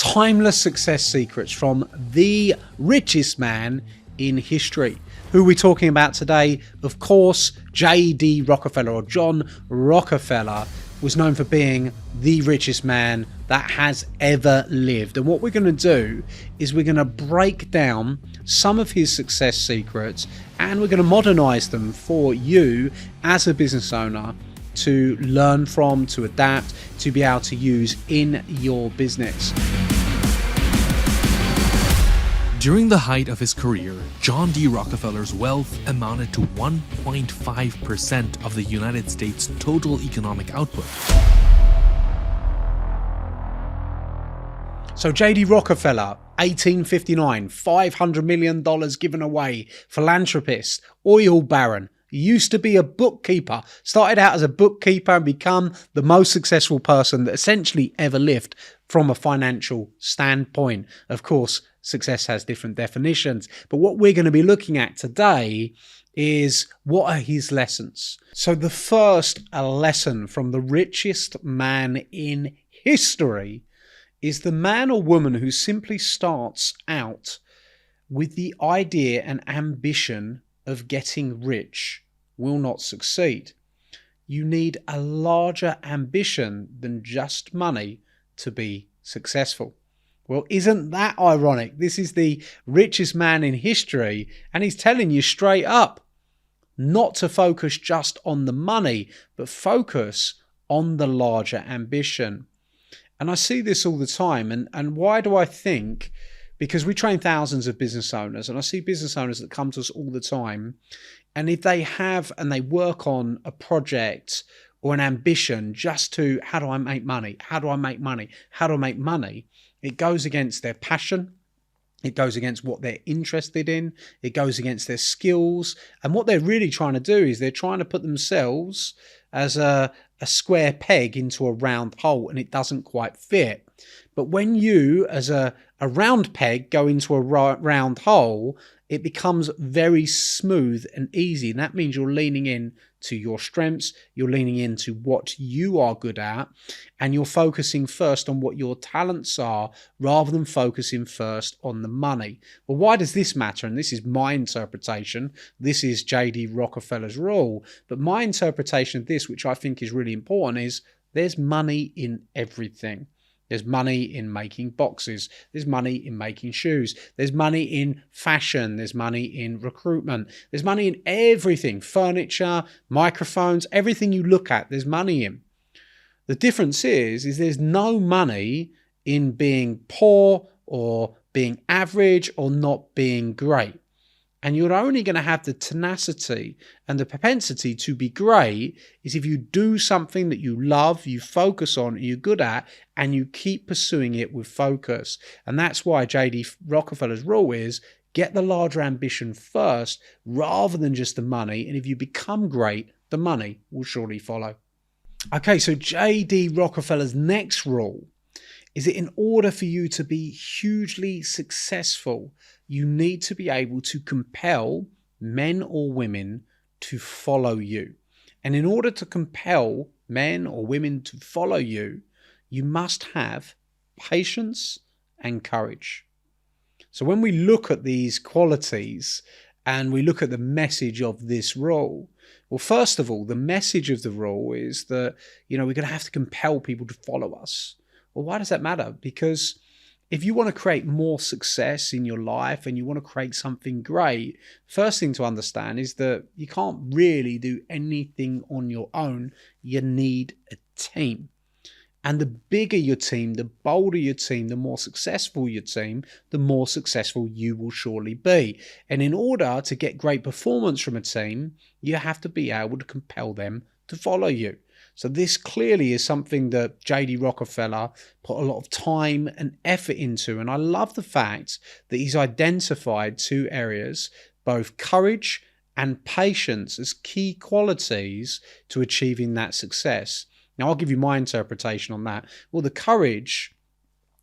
timeless success secrets from the richest man in history. Who are we talking about today? Of course, J.D. Rockefeller, or John Rockefeller, was known for being the richest man that has ever lived. And what we're going to do is we're going to break down some of his success secrets and we're going to modernize them for you as a business owner to learn from, to adapt, to be able to use in your business. During the height of his career, John D. Rockefeller's wealth amounted to 1.5% of the United States' total economic output. So J.D. Rockefeller, 1859, $500 million given away, philanthropist, oil baron, used to be a bookkeeper, started out as a bookkeeper and become the most successful person that essentially ever lived from a financial standpoint. Of course, success has different definitions, but what we're going to be looking at today is what are his lessons. So the first lesson from the richest man in history is the man or woman who simply starts out with the idea and ambition of getting rich will not succeed. You need a larger ambition than just money to be successful. Well, isn't that ironic? This is the richest man in history, and he's telling you straight up not to focus just on the money, but focus on the larger ambition. And I see this all the time. And why do I think? Because we train thousands of business owners, and I see business owners that come to us all the time. And if they have and they work on a project or an ambition just to, how do I make money? How do I make money? How do I make money? It goes against their passion. It goes against what they're interested in. It goes against their skills. And what they're really trying to do is they're trying to put themselves as a square peg into a round hole, and it doesn't quite fit. But when you, as a round peg, go into a round hole, it becomes very smooth and easy. And that means you're leaning in to your strengths, you're leaning into what you are good at, and you're focusing first on what your talents are rather than focusing first on the money. Well, why does this matter? And this is my interpretation. This is J.D. Rockefeller's rule. But my interpretation of this, which I think is really important, is there's money in everything. There's money in making boxes. There's money in making shoes. There's money in fashion. There's money in recruitment. There's money in everything. Furniture, microphones, everything you look at, there's money in. The difference is there's no money in being poor or being average or not being great. And you're only going to have the tenacity and the propensity to be great is if you do something that you love, you focus on, you're good at, and you keep pursuing it with focus. And that's why J.D. Rockefeller's rule is get the larger ambition first rather than just the money. And if you become great, the money will surely follow. Okay, so J.D. Rockefeller's next rule is that in order for you to be hugely successful, you need to be able to compel men or women to follow you. And in order to compel men or women to follow you, you must have patience and courage. So when we look at these qualities and we look at the message of this rule, well, first of all, the message of the rule is that, we're going to have to compel people to follow us. Well, why does that matter? Because if you want to create more success in your life and you want to create something great, first thing to understand is that you can't really do anything on your own. You need a team. And the bigger your team, the bolder your team, the more successful your team, the more successful you will surely be. And in order to get great performance from a team, you have to be able to compel them to follow you. So this clearly is something that J.D. Rockefeller put a lot of time and effort into. And I love the fact that he's identified two areas, both courage and patience, as key qualities to achieving that success. Now, I'll give you my interpretation on that. Well, the courage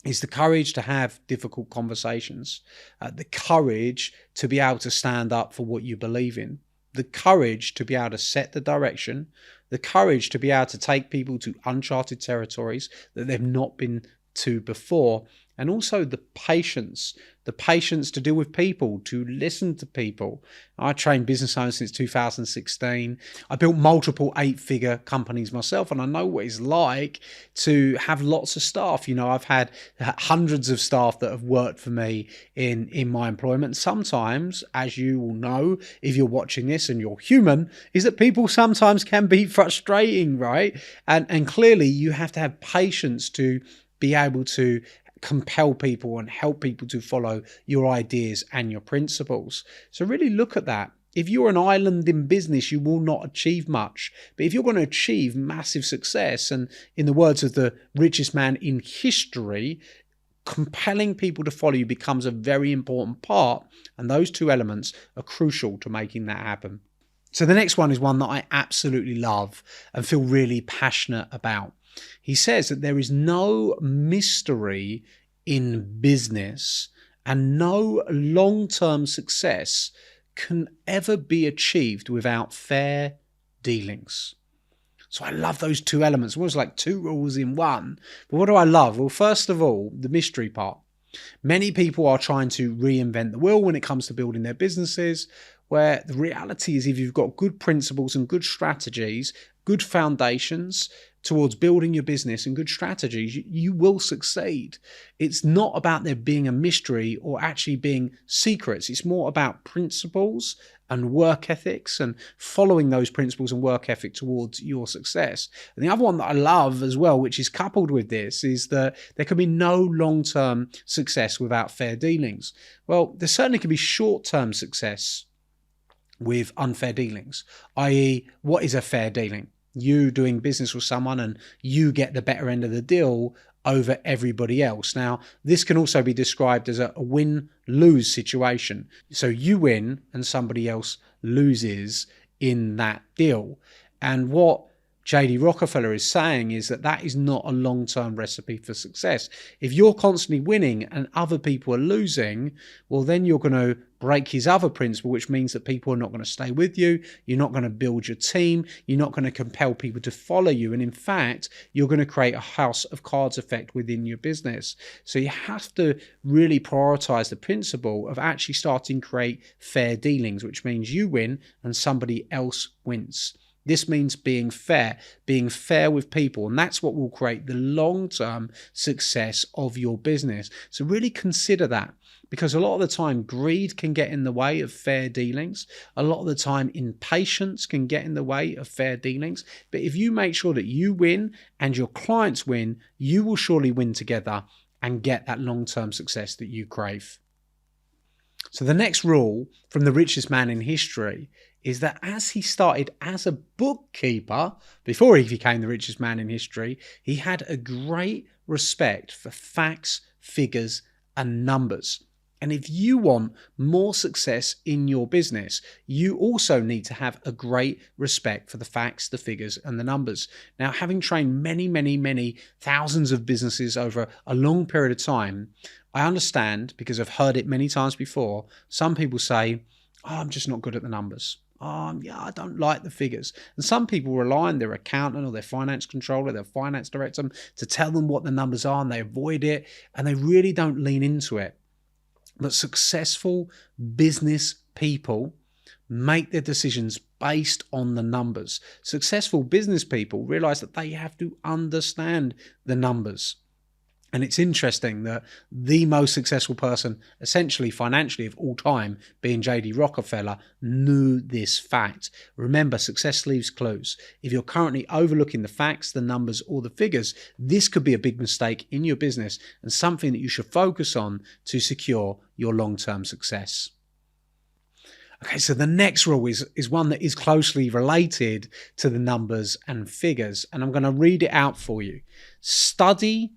is the courage to have difficult conversations, the courage to be able to stand up for what you believe in, the courage to be able to set the direction, the courage to be able to take people to uncharted territories that they've not been to before. And also the patience to deal with people, to listen to people. I trained business owners since 2016. I built multiple 8-figure companies myself, and I know what it's like to have lots of staff. I've had hundreds of staff that have worked for me in my employment. Sometimes, as you will know, if you're watching this and you're human, is that people sometimes can be frustrating, right? And clearly you have to have patience to be able to compel people and help people to follow your ideas and your principles. So really look at that. If you're an island in business, you will not achieve much. But if you're going to achieve massive success, and in the words of the richest man in history, compelling people to follow you becomes a very important part. And those two elements are crucial to making that happen. So the next one is one that I absolutely love and feel really passionate about. He says that there is no mystery in business, and no long-term success can ever be achieved without fair dealings. So I love those two elements. It was like two rules in one. But what do I love? Well, first of all, the mystery part. Many people are trying to reinvent the wheel when it comes to building their businesses, where the reality is if you've got good principles and good strategies, good foundations towards building your business and good strategies, you will succeed. It's not about there being a mystery or actually being secrets. It's more about principles and work ethics and following those principles and work ethic towards your success. And the other one that I love as well, which is coupled with this, is that there can be no long-term success without fair dealings. Well, there certainly can be short-term success with unfair dealings, i.e., what is a fair dealing? You doing business with someone and you get the better end of the deal over everybody else. Now, this can also be described as a win-lose situation. So you win and somebody else loses in that deal. And what J.D. Rockefeller is saying is that that is not a long-term recipe for success. If you're constantly winning and other people are losing, well, then you're going to break his other principle, which means that people are not going to stay with you. You're not going to build your team. You're not going to compel people to follow you. And in fact, you're going to create a house of cards effect within your business. So you have to really prioritize the principle of actually starting to create fair dealings, which means you win and somebody else wins. This means being fair with people, and that's what will create the long-term success of your business. So really consider that, because a lot of the time greed can get in the way of fair dealings. A lot of the time impatience can get in the way of fair dealings. But if you make sure that you win and your clients win, you will surely win together and get that long-term success that you crave. So the next rule from the richest man in history is that as he started as a bookkeeper, before he became the richest man in history, he had a great respect for facts, figures, and numbers. And if you want more success in your business, you also need to have a great respect for the facts, the figures, and the numbers. Now, having trained many thousands of businesses over a long period of time, I understand, because I've heard it many times before, some people say, oh, I'm just not good at the numbers. Yeah, I don't like the figures. And some people rely on their accountant or their finance controller, their finance director to tell them what the numbers are, and they avoid it, and they really don't lean into it. But successful business people make their decisions based on the numbers. Successful business people realize that they have to understand the numbers. And it's interesting that the most successful person, essentially financially of all time, being J.D. Rockefeller, knew this fact. Remember, success leaves clues. If you're currently overlooking the facts, the numbers, or the figures, this could be a big mistake in your business and something that you should focus on to secure your long-term success. Okay, so the next rule is one that is closely related to the numbers and figures, and I'm going to read it out for you. Study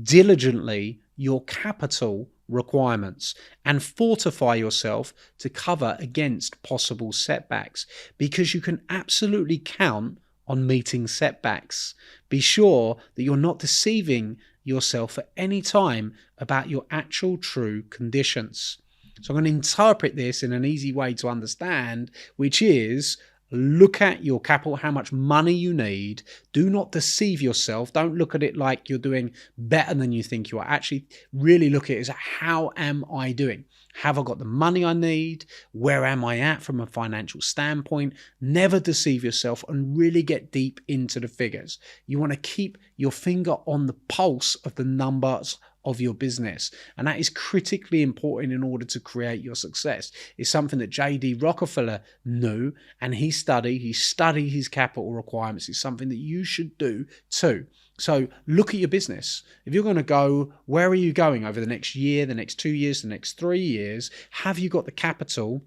diligently your capital requirements and fortify yourself to cover against possible setbacks, because you can absolutely count on meeting setbacks. Be sure that you're not deceiving yourself at any time about your actual true conditions. So I'm going to interpret this in an easy way to understand, which is Look at your capital, how much money you need. Do not deceive yourself. Don't look at it like you're doing better than you think you are. Actually, really look at it as how am I doing? Have I got the money I need? Where am I at from a financial standpoint? Never deceive yourself and really get deep into the figures. You want to keep your finger on the pulse of the numbers of your business. And that is critically important in order to create your success. It's something that J.D. Rockefeller knew, and he studied his capital requirements. It's something that you should do too. So look at your business. If you're going to go, where are you going over the next year, the next 2 years, the next 3 years? Have you got the capital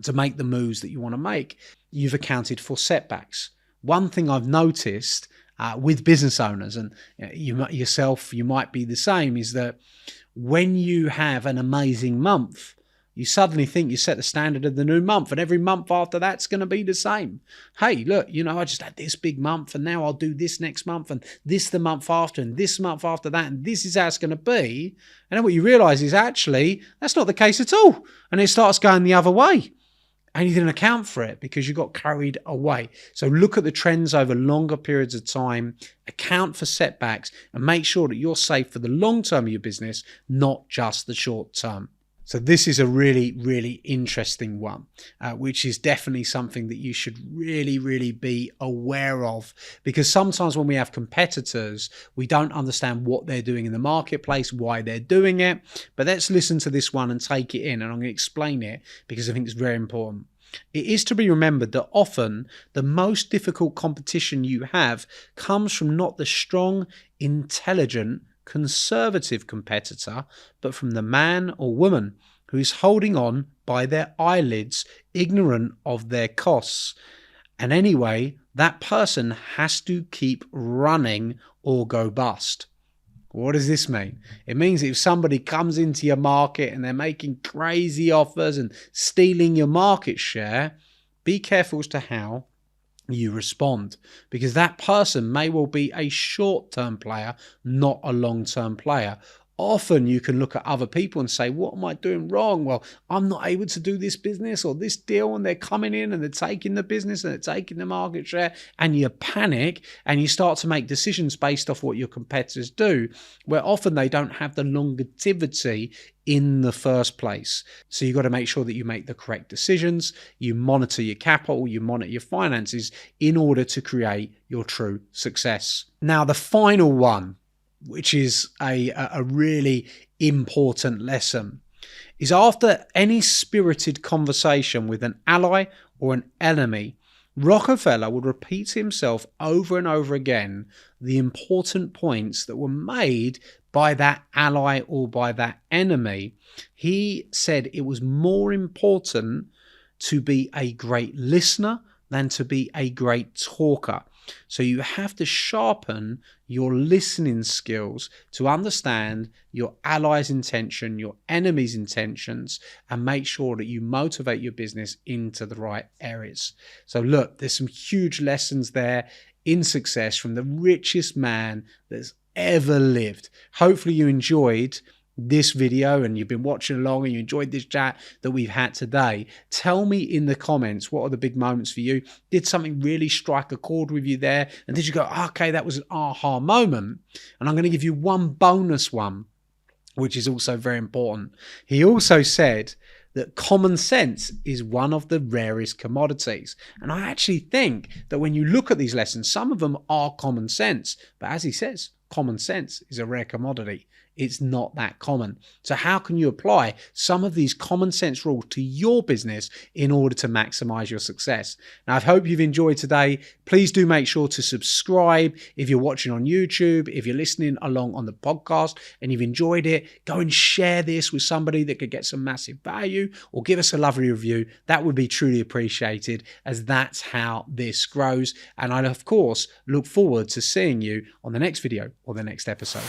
to make the moves that you want to make? You've accounted for setbacks. One thing I've noticed with business owners, and you might be the same, is that when you have an amazing month, you suddenly think you set the standard of the new month, and every month after that's going to be the same. Hey, look, I just had this big month, and now I'll do this next month, and this the month after, and this month after that, and this is how it's going to be. And then what you realize is actually that's not the case at all, and it starts going the other way. And you didn't account for it because you got carried away. So look at the trends over longer periods of time, account for setbacks, and make sure that you're safe for the long term of your business, not just the short term. So this is a really, really interesting one, which is definitely something that you should really, really be aware of, because sometimes when we have competitors, we don't understand what they're doing in the marketplace, why they're doing it. But let's listen to this one and take it in, and I'm going to explain it because I think it's very important. It is to be remembered that often the most difficult competition you have comes from not the strong, intelligent, conservative competitor, but from the man or woman who is holding on by their eyelids, ignorant of their costs. And anyway, that person has to keep running or go bust. What does this mean? It means that if somebody comes into your market and they're making crazy offers and stealing your market share, be careful as to how you respond, because that person may well be a short-term player, not a long-term player. Often you can look at other people and say, what am I doing wrong? Well, I'm not able to do this business or this deal, and they're coming in and they're taking the business and they're taking the market share, and you panic and you start to make decisions based off what your competitors do, where often they don't have the longevity in the first place. So you've got to make sure that you make the correct decisions, you monitor your capital, you monitor your finances in order to create your true success. Now, the final one, which is a really important lesson, is after any spirited conversation with an ally or an enemy, Rockefeller would repeat to himself over and over again the important points that were made by that ally or by that enemy. He said it was more important to be a great listener than to be a great talker. So you have to sharpen your listening skills to understand your ally's intention, your enemy's intentions, and make sure that you motivate your business into the right areas. So look, there's some huge lessons there in success from the richest man that's ever lived. Hopefully you enjoyed this video and you've been watching along and you enjoyed this chat that we've had today. Tell me in the comments, what are the big moments for you? Did something really strike a chord with you there? And did you go, okay, that was an aha moment? And I'm going to give you one bonus one, which is also very important. He also said that common sense is one of the rarest commodities. And I actually think that when you look at these lessons, some of them are common sense. But as he says, common sense is a rare commodity. It's not that common. So how can you apply some of these common sense rules to your business in order to maximize your success? Now, I hope you've enjoyed today. Please do make sure to subscribe if you're watching on YouTube, if you're listening along on the podcast and you've enjoyed it, go and share this with somebody that could get some massive value, or give us a lovely review. That would be truly appreciated, as that's how this grows. And I, of course, look forward to seeing you on the next video or the next episode.